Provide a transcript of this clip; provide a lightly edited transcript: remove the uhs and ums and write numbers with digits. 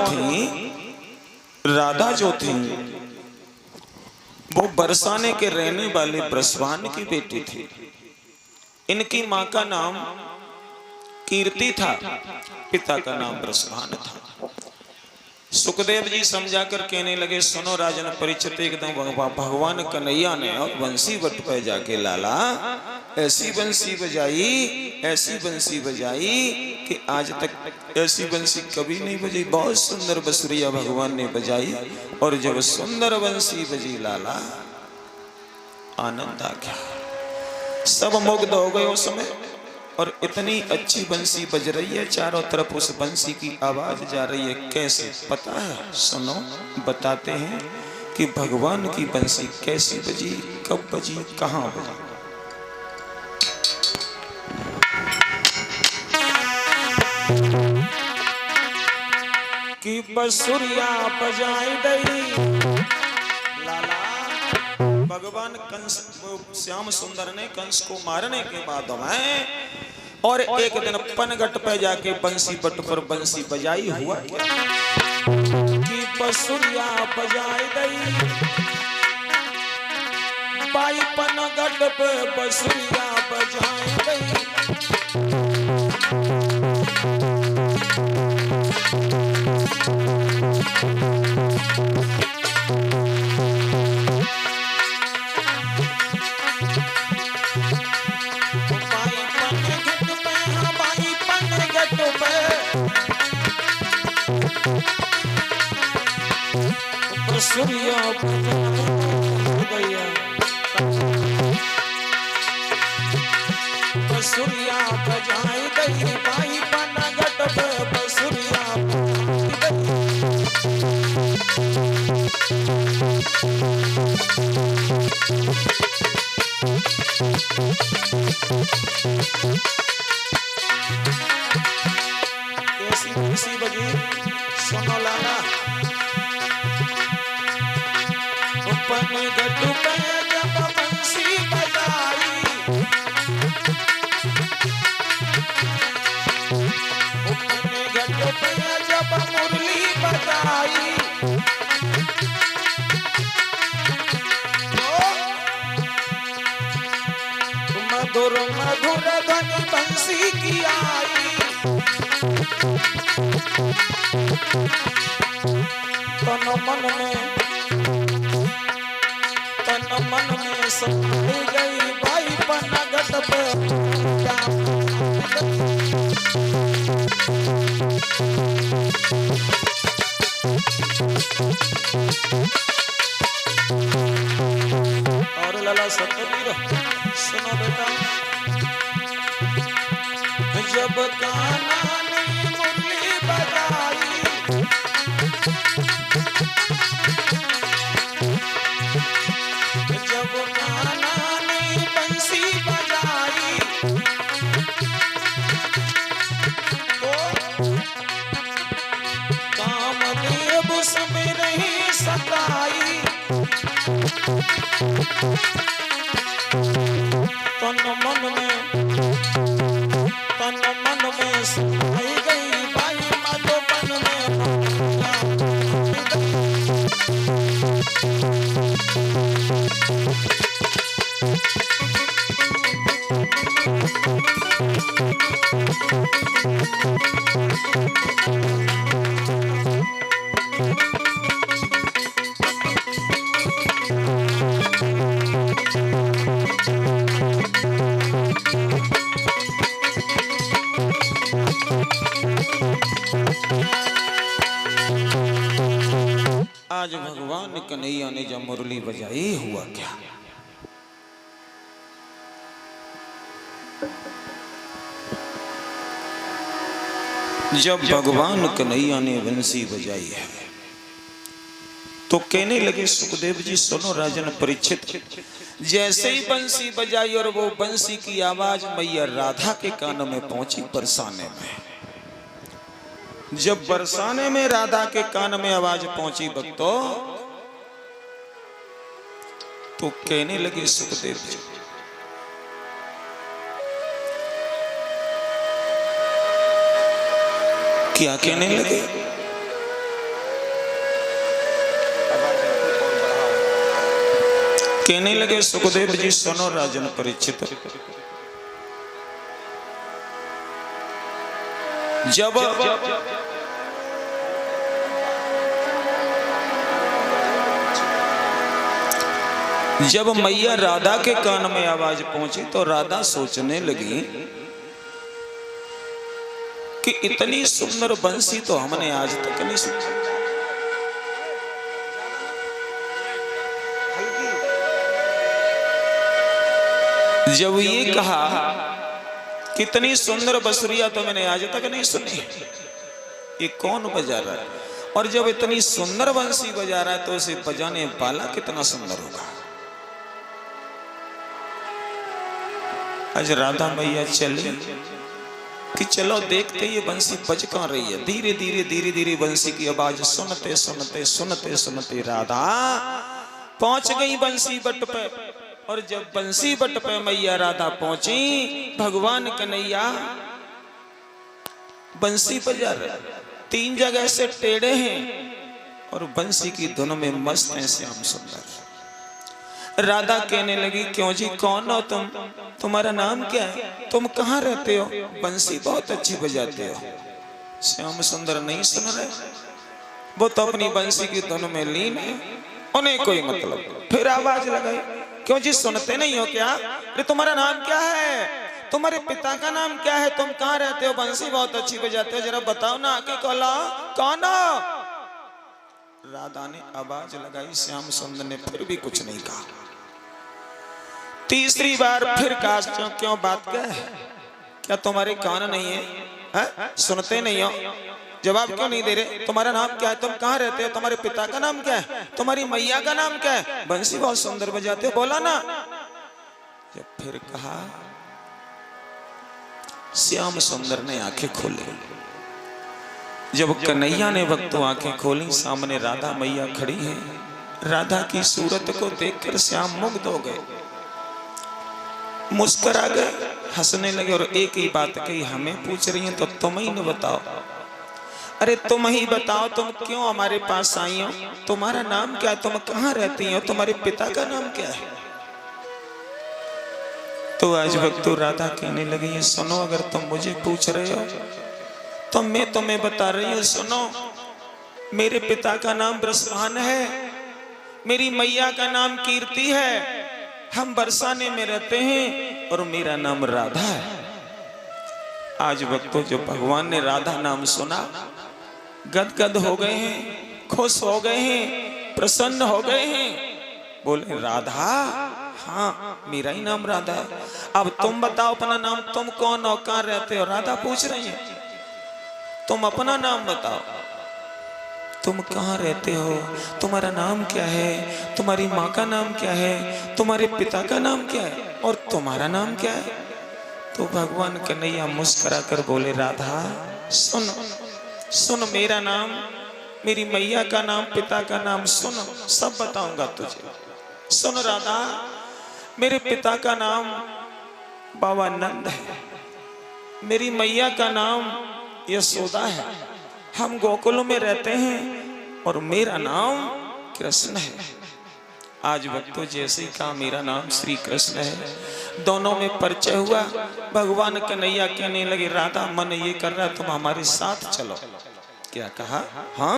थी, राधा जो थी वो बरसाने के रहने वाले ब्रजवान की बेटी थी। इनकी माँ का नाम कीर्ति था, पिता का नाम ब्रजवान था। सुखदेव जी समझाकर कहने लगे, सुनो राजन परिचित, एकदम भगवान कन्हैया ने और बंसी बट पे जाके लाला ऐसी बंसी बजाई, ऐसी बंसी बजाई कि आज तक ऐसी बंसी कभी नहीं बजी। बहुत सुंदर बंसुरिया भगवान ने बजाई, और जब सुंदर बंसी बजी लाला आनंद आ गया, सब मुग्ध हो गए उस समय। और इतनी अच्छी बंसी बज रही है, चारों तरफ उस बंसी की आवाज जा रही है। कैसे पता है? सुनो बताते हैं कि भगवान की बंसी कैसी बजी, कब बजी, कहां बजी। कि बंसुरिया बजाई दई लाला। भगवान कंस, श्याम सुंदर ने कंस को मारने के बाद में और एक दिन पनघट पे जाके बंसी बट पर बंसी बजाई। हुआ क्या कि बंसुरिया बजाई दई बाई, पनघट पे बंसुरिया बजाई दई। बंसुरिया बंसुरिया बजाई गई बाई, पनघट पे बंसुरिया कैसी बंसी बजी। सुनो लाला, पनघट पे जब बंसी बजाई, पनघट पे जब मुरली बजाई, मधुर मधुर ध्वनि बंसी की आई। तन मन में समाई गई भाई, पनघट पे और लाला सतबीर सुनो बेटा, जब कान्हा ने मुरली बजाई, जब कान्हा ने बंसी बजाई, तो कामदेव उसमें नहीं सताई। तन मन में समाई गई भाई, मधुबन में आज भगवान कन्हैया ने जब मुरली बजाई, हुआ क्या? जब भगवान कन्हैया ने बंसी बजाई है तो कहने लगे सुखदेव जी, सुनो राजन परीक्षित, जैसे ही बंसी बजाई और वो बंसी की आवाज मैया राधा के कानों में पहुंची बरसाने में, जब बरसाने में राधा के कान में आवाज पहुंची भक्तों, तो कहने लगे सुखदेव जी, क्या कहने लगे कहने लगे सुखदेव जी सुनो राजन परीक्षित, जब मैया राधा के कान में आवाज पहुंची तो राधा सोचने लगी कि इतनी सुंदर बंसी तो हमने आज तक नहीं सुनी। जब ये कहा कितनी सुंदर बंसुरिया तो मैंने आज तक नहीं सुनी, ये कौन बजा रहा है? और जब इतनी सुंदर बंसी बजा रहा है तो उसे बजाने वाला कितना सुंदर होगा। आज राधा मैया चली कि चलो देखते ये बंसी बज कहाँ रही है। धीरे धीरे धीरे धीरे बंसी की आवाज सुनते सुनते सुनते सुनते राधा पहुंच गई बंसी बट पे। और जब बंसी बट पे मैया राधा पहुंची, भगवान कन्हैया बंसी बजा रहे, 3 जगह से टेढ़े हैं और बंसी की धुन में मस्त हैं श्याम सुंदर। राधा कहने लगी क्यों जी कौन हो तुम, तुम्हारा नाम क्या है, तुम कहाँ रहते हो, बंसी बहुत अच्छी बजाते हो। श्याम सुंदर नहीं सुन रहे, वो तो अपनी बंसी की धुन में लीन है, उन्हें कोई मतलब। फिर आवाज लगाई क्यों जी सुनते नहीं हो क्या, अरे तुम्हारा नाम क्या है, तुम्हारे पिता का नाम क्या है, तुम कहाँ रहते हो, बंसी बहुत अच्छी बजाते हो, जरा बताओ ना, आके कहला कौन हो। राधा ने आवाज लगाई, श्याम सुंदर ने फिर भी कुछ नहीं कहा। तीसरी बार फिर कहा क्यों बात क्या है, क्या तुम्हारे कान नहीं है, सुनते नहीं हो, जवाब क्यों नहीं दे रहे, तुम्हारा नाम क्या है, तुम कहाँ रहते हो, तुम्हारे पिता का नाम क्या है, तुम्हारी मैया का नाम क्या है, बंसी बहुत सुंदर बजाते हो, बोला ना। जब फिर कहा, श्याम सुंदर ने आंखें खोली। जब कन्हैया ने वक्तों आंखें खोली, सामने राधा मैया खड़ी है। राधा की सूरत को देखकर श्याम मुग्ध हो गए, मुस्कुरा गए, हंसने लगे और एक ही बात कही, हमें पूछ रही हैं तो तुम ही न बताओ, अरे तुम ही बताओ तुम क्यों हमारे पास आई हो, तुम्हारा नाम क्या है, तुम कहाँ रहती हो, तुम्हारे पिता का नाम क्या है। तो आज भक्तों राधा कहने लगी ये सुनो, अगर तुम मुझे पूछ रहे हो तो मैं तुम्हें बता रही हूँ, सुनो मेरे पिता का नाम ब्रजभान है, मेरी मैया का नाम कीर्ति है, हम बरसाने में रहते हैं और मेरा नाम राधा है। आज भक्तों जो भगवान ने राधा नाम सुना गदगद हो गए हैं, खुश हो गए हैं, प्रसन्न हो गए हैं, बोले राधा, हाँ मेरा ही नाम राधा है। अब तुम बताओ अपना नाम, तुम कौन हो, कहाँ रहते हो। राधा पूछ रही है तुम अपना नाम बताओ, तुम कहाँ रहते हो, तुम्हारा नाम क्या है, तुम्हारी माँ का नाम क्या है, तुम्हारे पिता का नाम क्या है और तुम्हारा नाम क्या है। तो भगवान कन्हैया मुस्कुरा कर बोले राधा सुन, सुन मेरा नाम, मेरी मैया का नाम, पिता का नाम सुन, सब बताऊंगा तुझे। सुन राधा, मेरे पिता का नाम बाबा नंद है, मेरी मैया का नाम यशोदा है, हम गोकुल में रहते हैं और मेरा नाम कृष्ण है। आज भक्तों जैसे ही कहा मेरा नाम श्री कृष्ण है, दोनों में परिचय हुआ। भगवान कन्हैया कहने लगे राधा मन ये कर रहा तुम हमारे साथ चलो। क्या कहा, हाँ